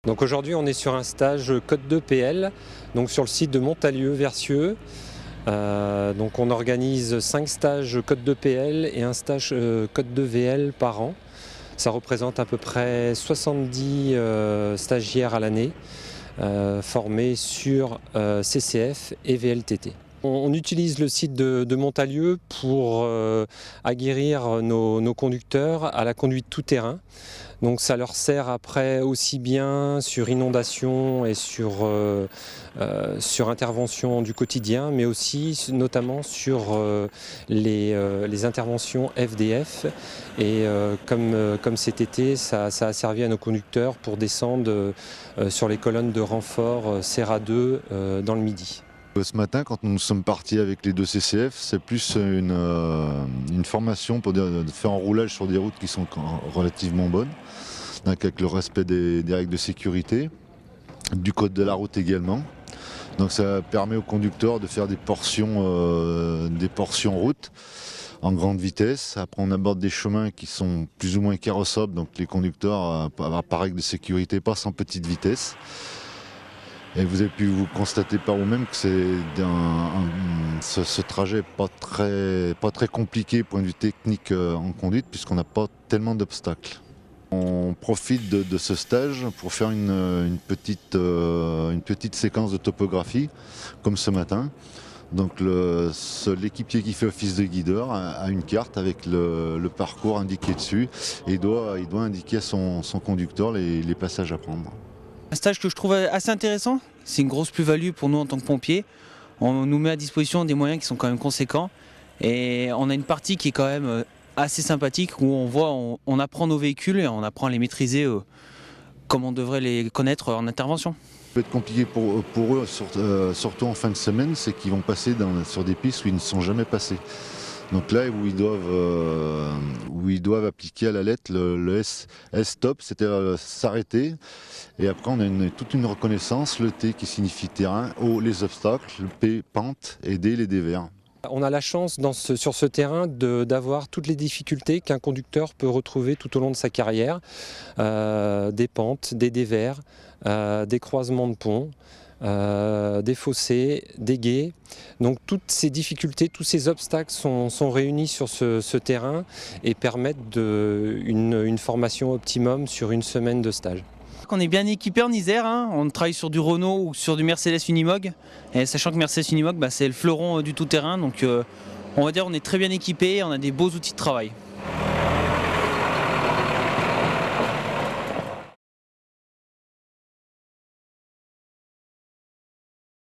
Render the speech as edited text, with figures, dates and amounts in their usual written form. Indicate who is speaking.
Speaker 1: Donc aujourd'hui on est sur un stage Code 2 PL, donc sur le site de Montalieu-Versieux. Donc on organise 5 stages Code 2 PL et un stage Code 2 VL par an. Ça représente à peu près 70 stagiaires à l'année formés sur CCF et VLTT. On utilise le site de Montalieu pour aguerrir nos conducteurs à la conduite tout-terrain. Donc ça leur sert après aussi bien sur inondation et sur intervention du quotidien, mais aussi notamment sur les interventions FDF. Et comme cet été, ça a servi à nos conducteurs pour descendre sur les colonnes de renfort Serra 2 dans le Midi.
Speaker 2: Ce matin, quand nous sommes partis avec les deux CCF, c'est plus une formation pour de faire un roulage sur des routes qui sont relativement bonnes, donc avec le respect des règles de sécurité, du code de la route également. Donc ça permet aux conducteurs de faire des portions route en grande vitesse. Après on aborde des chemins qui sont plus ou moins carrossables, donc les conducteurs, par règle de sécurité, passent en petite vitesse. Et vous avez pu vous constater par vous-même que ce trajet n'est pas très compliqué point de vue technique en conduite, puisqu'on n'a pas tellement d'obstacles. On profite de ce stage pour faire une petite séquence de topographie, comme ce matin. Donc l'équipier qui fait office de guideur a une carte avec le parcours indiqué dessus et il doit indiquer à son conducteur les passages à prendre.
Speaker 3: Un stage que je trouve assez intéressant, c'est une grosse plus-value pour nous en tant que pompiers. On nous met à disposition des moyens qui sont quand même conséquents et on a une partie qui est quand même assez sympathique où on apprend nos véhicules et on apprend à les maîtriser comme on devrait les connaître en intervention.
Speaker 2: Ce qui peut être compliqué pour eux, surtout en fin de semaine, c'est qu'ils vont passer sur des pistes où ils ne sont jamais passés. Donc là où ils doivent appliquer à la lettre le S-stop, c'est-à-dire s'arrêter. Et après on a toute une reconnaissance, le T qui signifie terrain, O les obstacles, le P pente et D les dévers.
Speaker 1: On a la chance sur ce terrain d'avoir toutes les difficultés qu'un conducteur peut retrouver tout au long de sa carrière. Des pentes, des dévers, des croisements de ponts. Des fossés, des gués. Donc toutes ces difficultés, tous ces obstacles sont réunis sur ce terrain et permettent une formation optimum sur une semaine de stage.
Speaker 3: On est bien équipé en Isère, hein. On travaille sur du Renault ou sur du Mercedes Unimog. Et sachant que Mercedes Unimog, c'est le fleuron du tout-terrain, donc on va dire on est très bien équipé, on a des beaux outils de travail.